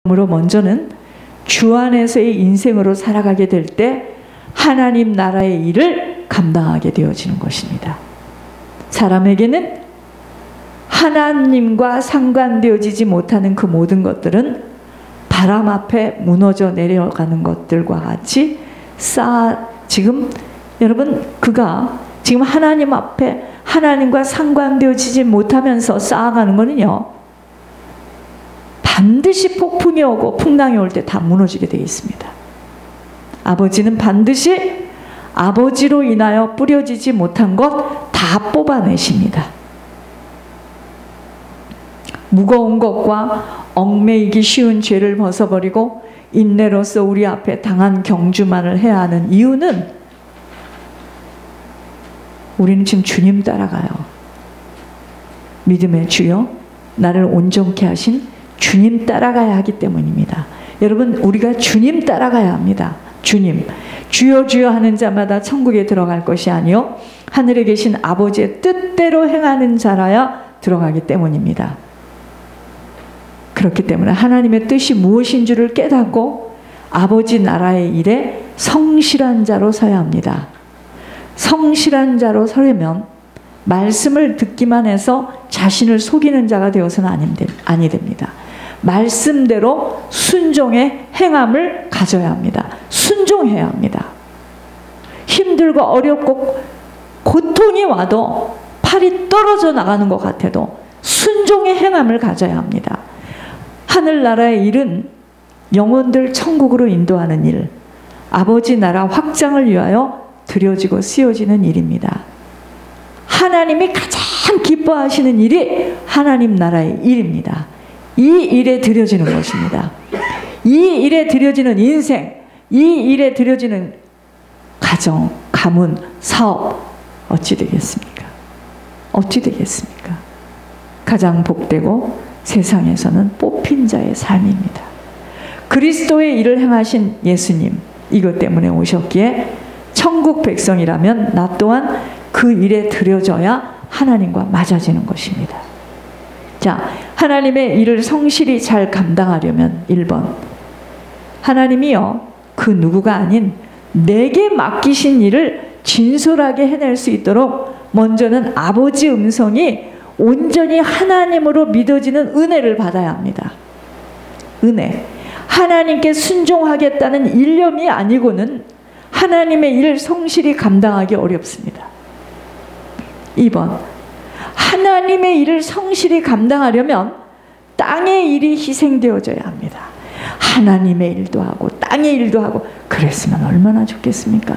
그러므로 먼저는 주 안에서의 인생으로 살아가게 될 때 하나님 나라의 일을 감당하게 되어지는 것입니다. 사람에게는 하나님과 상관되어지지 못하는 그 모든 것들은 바람 앞에 무너져 내려가는 것들과 같이 지금 여러분 그가 지금 하나님 앞에 하나님과 상관되어지지 못하면서 쌓아가는 거는요, 반드시 폭풍이 오고 풍랑이 올 때 다 무너지게 되어 있습니다. 아버지는 반드시 아버지로 인하여 뿌려지지 못한 것 다 뽑아내십니다. 무거운 것과 얽매이기 쉬운 죄를 벗어버리고 인내로서 우리 앞에 당한 경주만을 해야 하는 이유는 우리는 지금 주님 따라가요. 믿음의 주여 나를 온전케 하신 주님 따라가야 하기 때문입니다. 여러분 우리가 주님 따라가야 합니다. 주님, 주여 주여 하는 자마다 천국에 들어갈 것이 아니요 하늘에 계신 아버지의 뜻대로 행하는 자라야 들어가기 때문입니다. 그렇기 때문에 하나님의 뜻이 무엇인 줄을 깨닫고 아버지 나라의 일에 성실한 자로 서야 합니다. 성실한 자로 서려면 말씀을 듣기만 해서 자신을 속이는 자가 되어서는 아니 됩니다. 말씀대로 순종의 행함을 가져야 합니다. 순종해야 합니다. 힘들고 어렵고 고통이 와도 팔이 떨어져 나가는 것 같아도 순종의 행함을 가져야 합니다. 하늘나라의 일은 영혼들 천국으로 인도하는 일, 아버지 나라 확장을 위하여 드려지고 쓰여지는 일입니다. 하나님이 가장 기뻐하시는 일이 하나님 나라의 일입니다. 이 일에 드려지는 것입니다. 이 일에 드려지는 인생, 이 일에 드려지는 가정, 가문, 사업 어찌 되겠습니까? 어찌 되겠습니까? 가장 복되고 세상에서는 뽑힌 자의 삶입니다. 그리스도의 일을 행하신 예수님, 이것 때문에 오셨기에 천국 백성이라면 나 또한 그 일에 드려져야 하나님과 맞아지는 것입니다. 자, 하나님의 일을 성실히 잘 감당하려면 1번, 하나님이요 그 누구가 아닌 내게 맡기신 일을 진솔하게 해낼 수 있도록 먼저는 아버지 음성이 온전히 하나님으로 믿어지는 은혜를 받아야 합니다. 은혜. 하나님께 순종하겠다는 일념이 아니고는 하나님의 일을 성실히 감당하기 어렵습니다. 2번, 하나님의 일을 성실히 감당하려면 땅의 일이 희생되어져야 합니다. 하나님의 일도 하고 땅의 일도 하고 그랬으면 얼마나 좋겠습니까?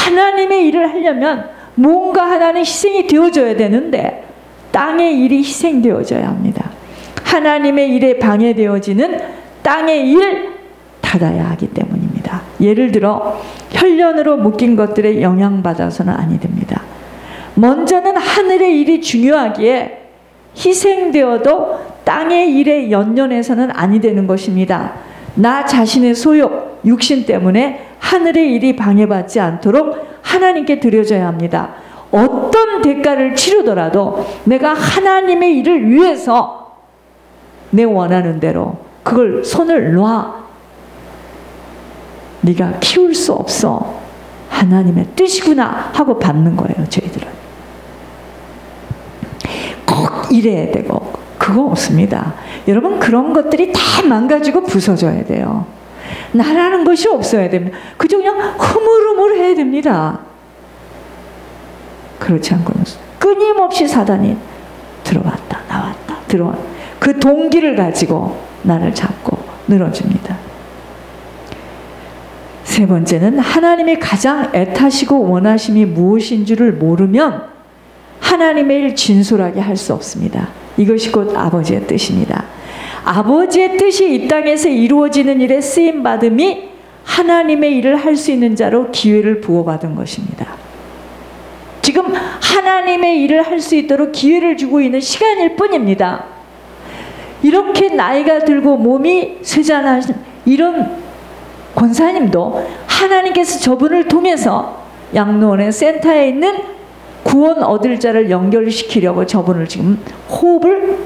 하나님의 일을 하려면 뭔가 하나는 희생이 되어져야 되는데 땅의 일이 희생되어져야 합니다. 하나님의 일에 방해되어지는 땅의 일 닫아야 하기 때문입니다. 예를 들어 혈련으로 묶인 것들에 영향받아서는 아니 됩니다. 먼저는 하늘의 일이 중요하기에 희생되어도 땅의 일에 연연해서는 아니 되는 것입니다. 나 자신의 소욕, 육신 때문에 하늘의 일이 방해받지 않도록 하나님께 드려져야 합니다. 어떤 대가를 치르더라도 내가 하나님의 일을 위해서 내 원하는 대로 그걸 손을 놔. 네가 키울 수 없어. 하나님의 뜻이구나 하고 받는 거예요. 저희들은 꼭 이래야 되고 그거 없습니다. 여러분 그런 것들이 다 망가지고 부서져야 돼요. 나라는 것이 없어야 됩니다. 그저 그냥 흐물흐물해야 됩니다. 그렇지 않고는 끊임없이 사단이 들어왔다 나왔다 들어왔다. 그 동기를 가지고 나를 잡고 늘어집니다. 세 번째는 하나님이 가장 애타시고 원하심이 무엇인 줄을 모르면 하나님의 일 진솔하게 할 수 없습니다. 이것이 곧 아버지의 뜻입니다. 아버지의 뜻이 이 땅에서 이루어지는 일에 쓰임받음이 하나님의 일을 할 수 있는 자로 기회를 부어받은 것입니다. 지금 하나님의 일을 할 수 있도록 기회를 주고 있는 시간일 뿐입니다. 이렇게 나이가 들고 몸이 쇠잔하신 이런 권사님도 하나님께서 저분을 통해서 양로원의 센터에 있는 구원 얻을 자를 연결시키려고 저분을 지금 호흡을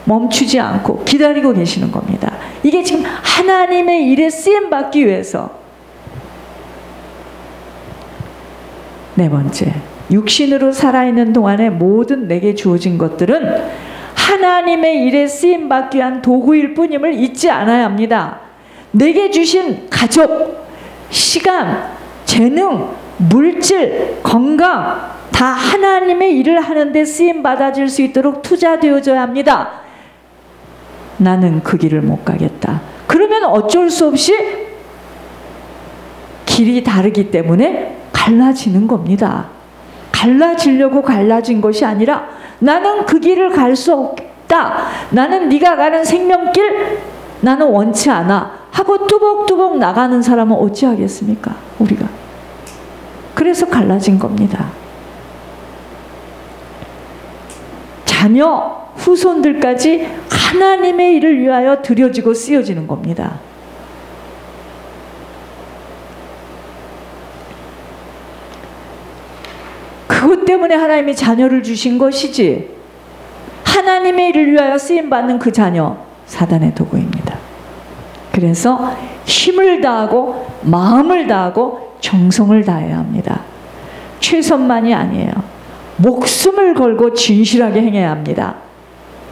멈추지 않고 기다리고 계시는 겁니다. 이게 지금 하나님의 일에 쓰임받기 위해서. 네 번째, 육신으로 살아있는 동안에 모든 내게 주어진 것들은 하나님의 일에 쓰임받기 위한 도구일 뿐임을 잊지 않아야 합니다. 내게 주신 가족, 시간, 재능, 물질, 건강 다 하나님의 일을 하는데 쓰임받아질 수 있도록 투자되어져야 합니다. 나는 그 길을 못 가겠다. 그러면 어쩔 수 없이 길이 다르기 때문에 갈라지는 겁니다. 갈라지려고 갈라진 것이 아니라 나는 그 길을 갈 수 없다. 나는 네가 가는 생명길 나는 원치 않아 하고 뚜벅뚜벅 나가는 사람은 어찌하겠습니까? 우리가. 그래서 갈라진 겁니다. 자녀, 후손들까지 하나님의 일을 위하여 드려지고 쓰여지는 겁니다. 그것 때문에 하나님이 자녀를 주신 것이지, 하나님의 일을 위하여 쓰임받는 그 자녀, 사단의 도구입니다. 그래서 힘을 다하고 마음을 다하고 정성을 다해야 합니다. 최선만이 아니에요. 목숨을 걸고 진실하게 행해야 합니다.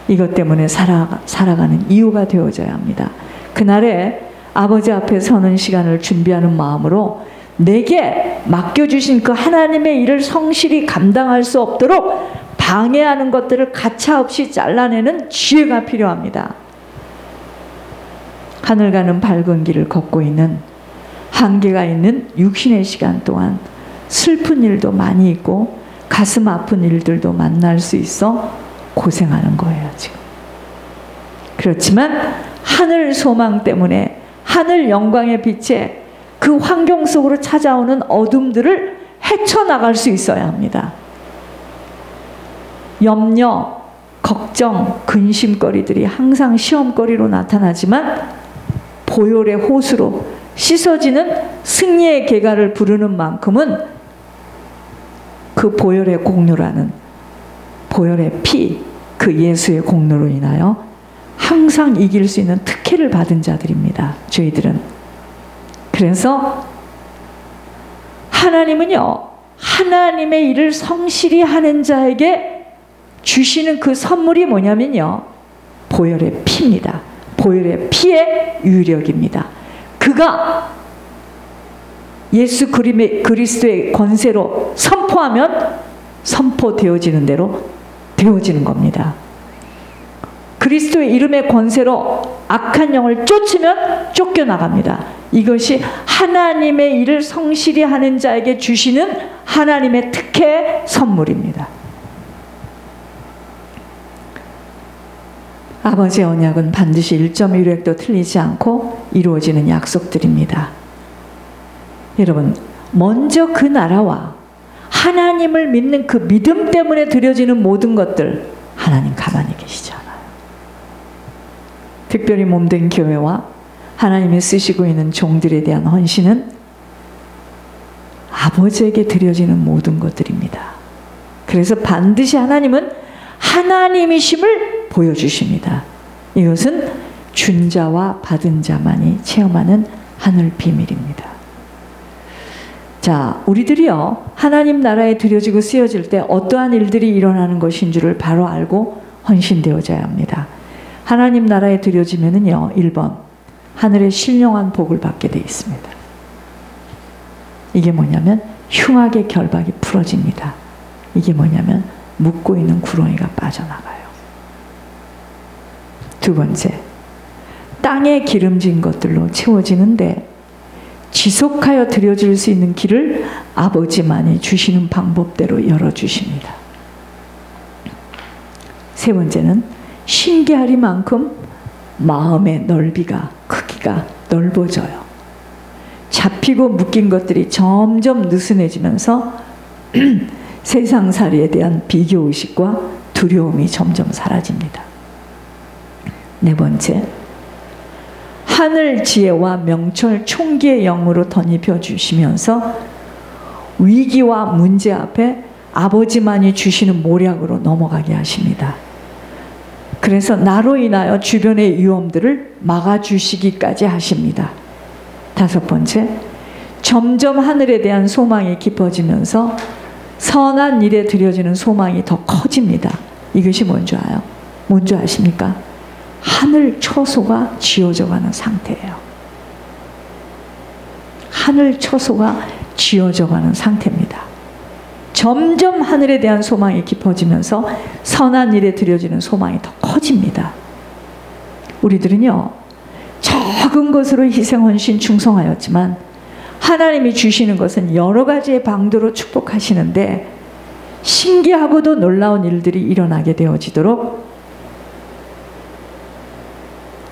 이것 때문에 살아가는 이유가 되어져야 합니다. 그날에 아버지 앞에 서는 시간을 준비하는 마음으로 내게 맡겨주신 그 하나님의 일을 성실히 감당할 수 없도록 방해하는 것들을 가차없이 잘라내는 지혜가 필요합니다. 하늘 가는 밝은 길을 걷고 있는, 한계가 있는 육신의 시간 동안 슬픈 일도 많이 있고 가슴 아픈 일들도 만날 수 있어 고생하는 거예요, 지금. 그렇지만 하늘 소망 때문에, 하늘 영광의 빛에 그 환경 속으로 찾아오는 어둠들을 헤쳐나갈 수 있어야 합니다. 염려, 걱정, 근심거리들이 항상 시험거리로 나타나지만 보혈의 호수로 씻어지는 승리의 계가를 부르는 만큼은 그 보혈의 공로라는, 보혈의 피, 그 예수의 공로로 인하여 항상 이길 수 있는 특혜를 받은 자들입니다, 저희들은. 그래서 하나님은요, 하나님의 일을 성실히 하는 자에게 주시는 그 선물이 뭐냐면요, 보혈의 피입니다. 보혈의 피의 유력입니다. 그가 예수 그리스도의 권세로 선포하면 선포되어지는 대로 되어지는 겁니다. 그리스도의 이름의 권세로 악한 영을 쫓으면 쫓겨나갑니다. 이것이 하나님의 일을 성실히 하는 자에게 주시는 하나님의 특혜의 선물입니다. 아버지의 언약은 반드시 1.1획도 틀리지 않고 이루어지는 약속들입니다. 여러분, 먼저 그 나라와 하나님을 믿는 그 믿음 때문에 드려지는 모든 것들, 하나님 가만히 계시지 않아요. 특별히 몸된 교회와 하나님이 쓰시고 있는 종들에 대한 헌신은 아버지에게 드려지는 모든 것들입니다. 그래서 반드시 하나님은 하나님이심을 보여주십니다. 이것은 준 자와 받은 자만이 체험하는 하늘 비밀입니다. 자, 우리들이요, 하나님 나라에 드려지고 쓰여질 때 어떠한 일들이 일어나는 것인 줄을 바로 알고 헌신되어져야 합니다. 하나님 나라에 드려지면은요, 1번, 하늘의 신령한 복을 받게 되어 있습니다. 이게 뭐냐면 흉악의 결박이 풀어집니다. 이게 뭐냐면 묶고 있는 구렁이가 빠져나가요. 두 번째, 땅에 기름진 것들로 채워지는데 지속하여 드려질 수 있는 길을 아버지만이 주시는 방법대로 열어주십니다. 세 번째는 신기하리만큼 마음의 넓이가, 크기가 넓어져요. 잡히고 묶인 것들이 점점 느슨해지면서 세상살이에 대한 비교의식과 두려움이 점점 사라집니다. 네 번째, 하늘 지혜와 명철 총기의 영으로 덧입혀 주시면서 위기와 문제 앞에 아버지만이 주시는 모략으로 넘어가게 하십니다. 그래서 나로 인하여 주변의 위험들을 막아주시기까지 하십니다. 5번째, 점점 하늘에 대한 소망이 깊어지면서 선한 일에 들여지는 소망이 더 커집니다. 이것이 뭔지 아요? 뭔지 아십니까? 하늘 처소가 지어져가는 상태예요. 하늘 처소가 지어져가는 상태입니다. 점점 하늘에 대한 소망이 깊어지면서 선한 일에 들여지는 소망이 더 커집니다. 우리들은요, 적은 것으로 희생, 헌신, 충성하였지만 하나님이 주시는 것은 여러 가지의 방도로 축복하시는데 신기하고도 놀라운 일들이 일어나게 되어지도록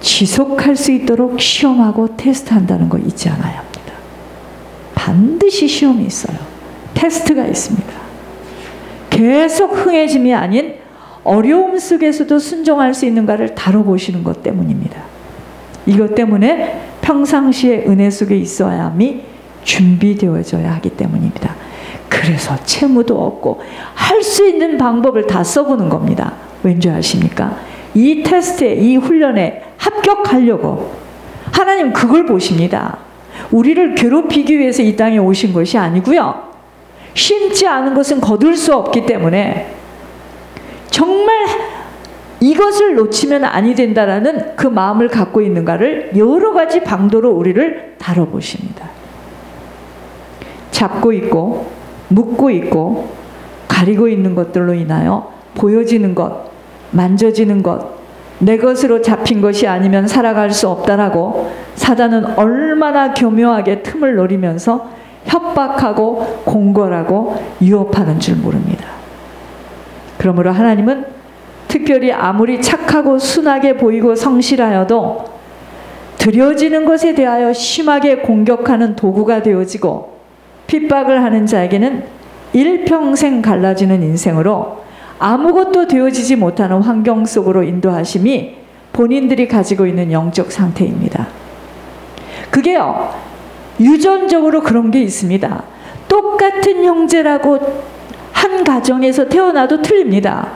지속할 수 있도록 시험하고 테스트한다는 거 잊지 않아야 합니다. 반드시 시험이 있어요. 테스트가 있습니다. 계속 흥해짐이 아닌 어려움 속에서도 순종할 수 있는가를 다뤄보시는 것 때문입니다. 이것 때문에 평상시에 은혜 속에 있어야 함이 준비되어져야 하기 때문입니다. 그래서 채무도 없고 할 수 있는 방법을 다 써보는 겁니다. 왠지 아십니까? 이 테스트에, 이 훈련에 합격하려고 하나님 그걸 보십니다. 우리를 괴롭히기 위해서 이 땅에 오신 것이 아니고요, 심지 않은 것은 거둘 수 없기 때문에 정말 이것을 놓치면 아니 된다라는 그 마음을 갖고 있는가를 여러 가지 방도로 우리를 다뤄보십니다. 잡고 있고 묶고 있고 가리고 있는 것들로 인하여 보여지는 것, 만져지는 것, 내 것으로 잡힌 것이 아니면 살아갈 수 없다라고 사단은 얼마나 교묘하게 틈을 노리면서 협박하고 공갈하고 유혹하는 줄 모릅니다. 그러므로 하나님은 특별히 아무리 착하고 순하게 보이고 성실하여도 드려지는 것에 대하여 심하게 공격하는 도구가 되어지고 핍박을 하는 자에게는 일평생 갈라지는 인생으로 아무것도 되어지지 못하는 환경 속으로 인도하심이 본인들이 가지고 있는 영적 상태입니다. 그게요, 유전적으로 그런 게 있습니다. 똑같은 형제라고 한 가정에서 태어나도 틀립니다.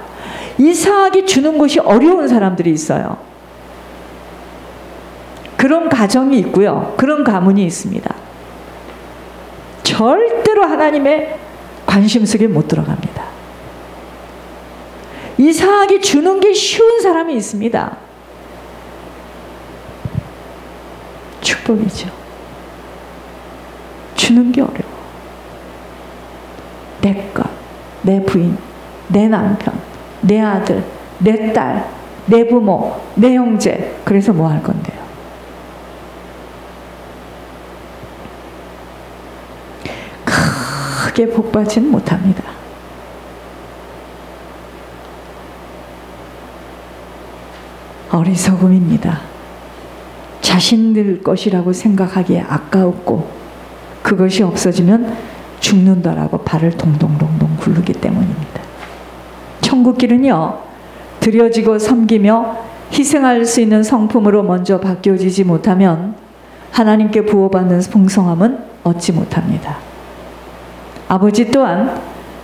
이상하게 주는 것이 어려운 사람들이 있어요. 그런 가정이 있고요, 그런 가문이 있습니다. 절대로 하나님의 관심 속에 못 들어갑니다. 이상하게 주는 게 쉬운 사람이 있습니다. 축복이죠. 주는 게 어려워. 내 것, 내 부인, 내 남편, 내 아들, 내 딸, 내 부모, 내 형제. 그래서 뭐 할 건데요? 크게 복받지는 못합니다. 어리석음입니다. 자신들 것이라고 생각하기에 아까웠고 그것이 없어지면 죽는다라고 발을 동동동동 굴르기 때문입니다. 천국길은요, 드려지고 섬기며 희생할 수 있는 성품으로 먼저 바뀌어지지 못하면 하나님께 부어받는 풍성함은 얻지 못합니다. 아버지 또한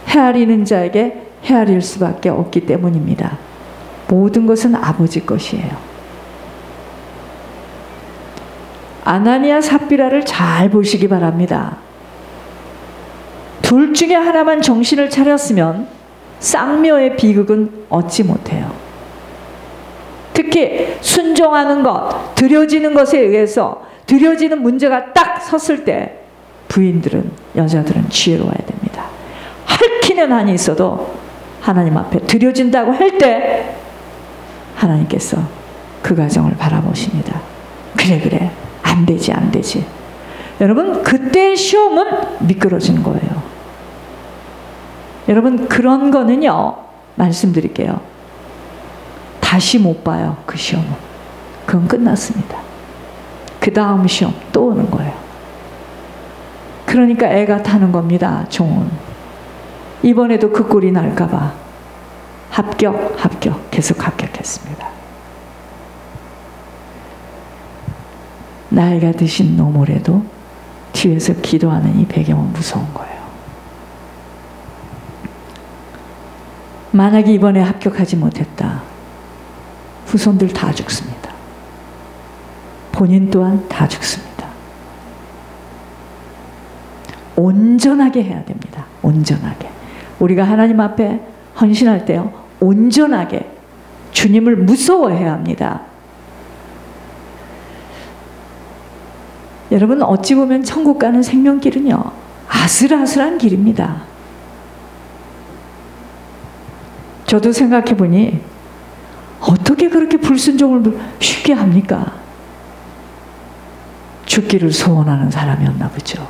헤아리는 자에게 헤아릴 수밖에 없기 때문입니다. 모든 것은 아버지 것이에요. 아나니아 삽비라를 잘 보시기 바랍니다. 둘 중에 하나만 정신을 차렸으면 쌍묘의 비극은 얻지 못해요. 특히 순종하는 것, 드려지는 것에 의해서 드려지는 문제가 딱 섰을 때 부인들은, 여자들은 지혜로워야 됩니다. 핥히는 한이 있어도 하나님 앞에 드려진다고 할 때 하나님께서 그 가정을 바라보십니다. 그래 안 되지. 여러분, 그때의 시험은 미끄러지는 거예요. 여러분, 그런 거는요, 말씀드릴게요, 다시 못 봐요. 그 시험은. 그건 끝났습니다. 그 다음 시험 또 오는 거예요. 그러니까 애가 타는 겁니다. 종은 이번에도 그 꼴이 날까봐 합격 계속 합격했습니다. 나이가 드신 노모래도 뒤에서 기도하는 이 배경은 무서운 거예요. 만약에 이번에 합격하지 못했다, 후손들 다 죽습니다. 본인 또한 다 죽습니다. 온전하게 해야 됩니다. 온전하게. 우리가 하나님 앞에 헌신할 때요, 온전하게 주님을 무서워해야 합니다. 여러분, 어찌 보면 천국 가는 생명길은요, 아슬아슬한 길입니다. 저도 생각해 보니 어떻게 그렇게 불순종을 쉽게 합니까? 죽기를 소원하는 사람이었나 보죠.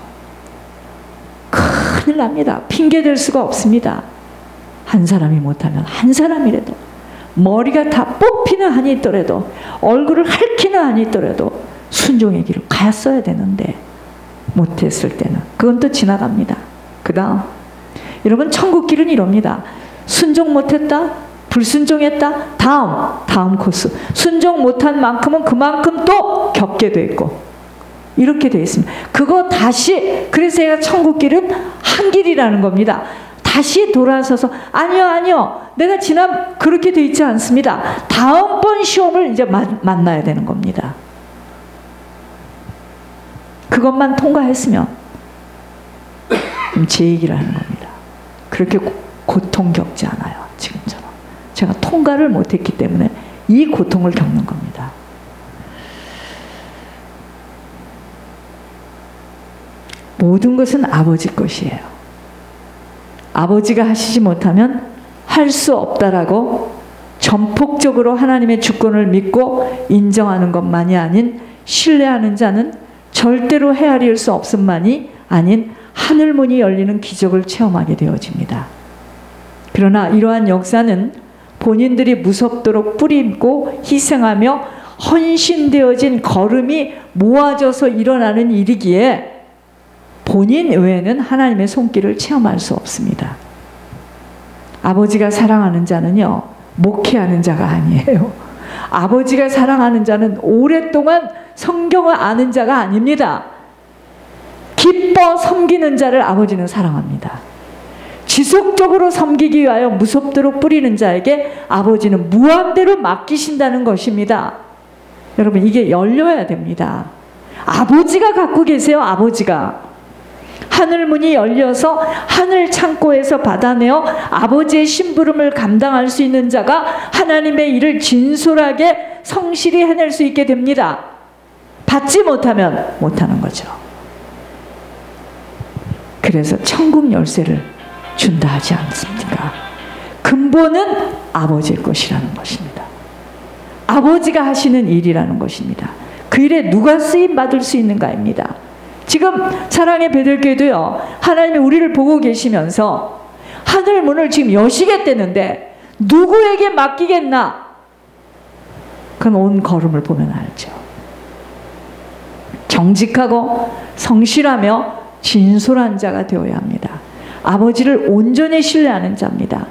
큰일 납니다. 핑계댈 수가 없습니다. 한 사람이 못하면 한 사람이라도, 머리가 다 뽑히는 한이 있더라도, 얼굴을 핥히는 한이 있더라도 순종의 길을 갔어야 되는데 못했을 때는 그건 또 지나갑니다. 그 다음, 여러분, 천국 길은 이럽니다. 순종 못했다, 불순종했다, 다음 코스. 순종 못한 만큼은 그만큼 또 겪게 돼 있고, 이렇게 돼 있습니다. 그거 다시, 그래서 제가 천국 길은 한 길이라는 겁니다. 다시 돌아서서 아니요 내가 지난 그렇게 돼 있지 않습니다. 다음번 시험을 이제 만나야 되는 겁니다. 그것만 통과했으면 제 얘기를 하는 겁니다. 그렇게 고통 겪지 않아요. 지금처럼 제가 통과를 못했기 때문에 이 고통을 겪는 겁니다. 모든 것은 아버지 것이에요. 아버지가 하시지 못하면 할 수 없다라고 전폭적으로 하나님의 주권을 믿고 인정하는 것만이 아닌, 신뢰하는 자는 절대로 헤아릴 수 없음만이 아닌 하늘문이 열리는 기적을 체험하게 되어집니다. 그러나 이러한 역사는 본인들이 무섭도록 뿌리고 희생하며 헌신되어진 걸음이 모아져서 일어나는 일이기에 본인 외에는 하나님의 손길을 체험할 수 없습니다. 아버지가 사랑하는 자는요, 목회하는 자가 아니에요. 아버지가 사랑하는 자는 오랫동안 성경을 아는 자가 아닙니다. 기뻐 섬기는 자를 아버지는 사랑합니다. 지속적으로 섬기기 위하여 무섭도록 뿌리는 자에게 아버지는 무한대로 맡기신다는 것입니다. 여러분, 이게 열려야 됩니다. 아버지가 갖고 계세요. 아버지가. 하늘문이 열려서 하늘 창고에서 받아내어 아버지의 심부름을 감당할 수 있는 자가 하나님의 일을 진솔하게 성실히 해낼 수 있게 됩니다. 받지 못하면 못하는 거죠. 그래서 천국 열쇠를 준다 하지 않습니까? 근본은 아버지의 것이라는 것입니다. 아버지가 하시는 일이라는 것입니다. 그 일에 누가 쓰임받을 수 있는가입니다. 지금 사랑의 베들교회도요, 하나님이 우리를 보고 계시면서 하늘 문을 지금 여시겠다는데 누구에게 맡기겠나? 그건 온 걸음을 보면 알죠. 정직하고 성실하며 진솔한 자가 되어야 합니다. 아버지를 온전히 신뢰하는 자입니다.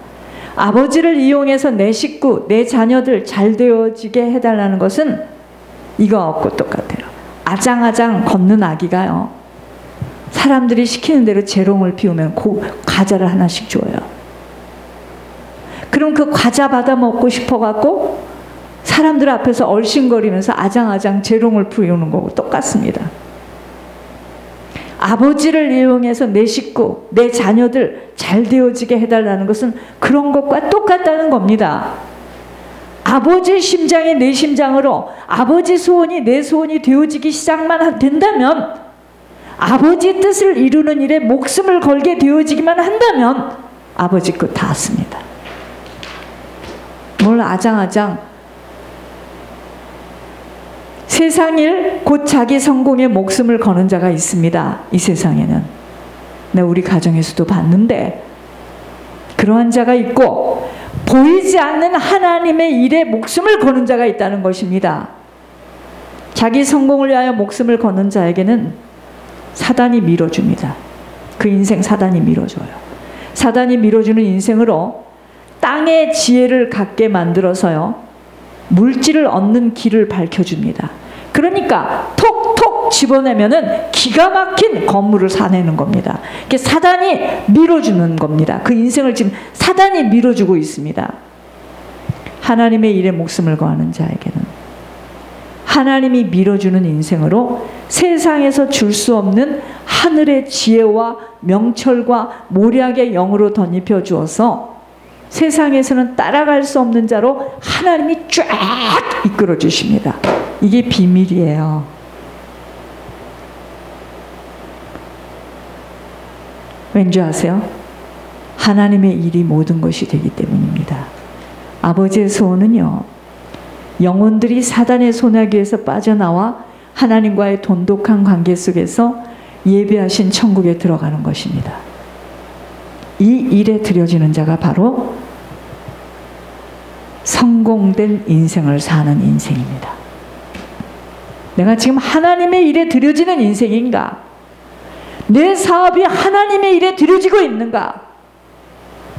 아버지를 이용해서 내 식구, 내 자녀들 잘 되어지게 해달라는 것은 이거하고 똑같아요. 아장아장 걷는 아기가요, 사람들이 시키는 대로 재롱을 피우면 과자를 하나씩 줘요. 그럼 그 과자 받아 먹고 싶어갖고 사람들 앞에서 얼씬거리면서 아장아장 재롱을 피우는 거고 똑같습니다. 아버지를 이용해서 내 식구, 내 자녀들 잘 되어지게 해달라는 것은 그런 것과 똑같다는 겁니다. 아버지의 심장이 내 심장으로, 아버지 소원이 내 소원이 되어지기 시작만 된다면, 아버지 뜻을 이루는 일에 목숨을 걸게 되어지기만 한다면 아버지 것 다 씁니다. 뭘 아장아장 세상일 곧 자기 성공에 목숨을 거는 자가 있습니다. 이 세상에는. 우리 가정에서도 봤는데 그러한 자가 있고, 보이지 않는 하나님의 일에 목숨을 거는 자가 있다는 것입니다. 자기 성공을 위하여 목숨을 거는 자에게는 사단이 밀어줍니다. 그 인생 사단이 밀어줘요. 사단이 밀어주는 인생으로 땅의 지혜를 갖게 만들어서요, 물질을 얻는 길을 밝혀줍니다. 그러니까 톡톡 집어내면은 기가 막힌 건물을 사내는 겁니다. 이게 사단이 밀어주는 겁니다. 그 인생을 지금 사단이 밀어주고 있습니다. 하나님의 일에 목숨을 거하는 자에게는 하나님이 밀어주는 인생으로 세상에서 줄 수 없는 하늘의 지혜와 명철과 모략의 영으로 덧입혀 주어서 세상에서는 따라갈 수 없는 자로 하나님이 쫙 이끌어 주십니다. 이게 비밀이에요. 왠지 아세요? 하나님의 일이 모든 것이 되기 때문입니다. 아버지의 소원은요, 영혼들이 사단의 소나기에서 빠져나와 하나님과의 돈독한 관계 속에서 예배하신 천국에 들어가는 것입니다. 이 일에 드려지는 자가 바로 성공된 인생을 사는 인생입니다. 내가 지금 하나님의 일에 드려지는 인생인가? 내 사업이 하나님의 일에 드려지고 있는가?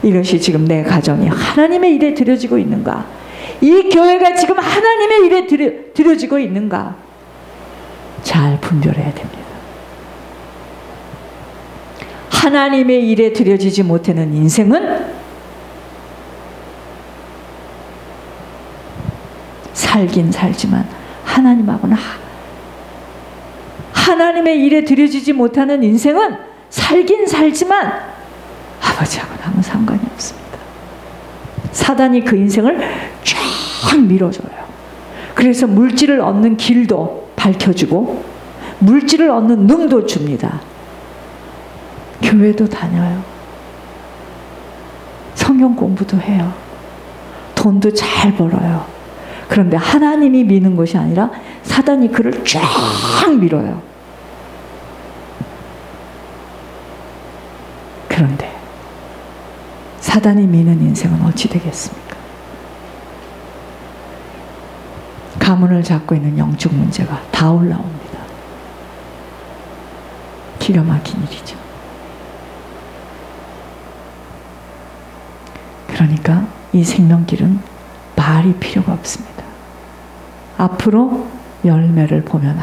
이것이 지금 내 가정이 하나님의 일에 드려지고 있는가? 이 교회가 지금 하나님의 일에 드려지고 있는가? 잘 분별해야 됩니다. 하나님의 일에 드려지지 못하는 인생은 살긴 살지만 하나님하고는 하나님의 일에 드려지지 못하는 인생은 살긴 살지만 아버지하고는 아무 상관이 없습니다. 사단이 그 인생을 쫙 밀어줘요. 그래서 물질을 얻는 길도 밝혀주고 물질을 얻는 능도 줍니다. 교회도 다녀요. 성경 공부도 해요. 돈도 잘 벌어요. 그런데 하나님이 미는 것이 아니라 사단이 그를 쫙 밀어요. 그런데 사단이 미는 인생은 어찌 되겠습니까? 가문을 잡고 있는 영적 문제가 다 올라옵니다. 기가 막힌 일이죠. 그러니까 이 생명길은 말이 필요가 없습니다. 앞으로 열매를 보면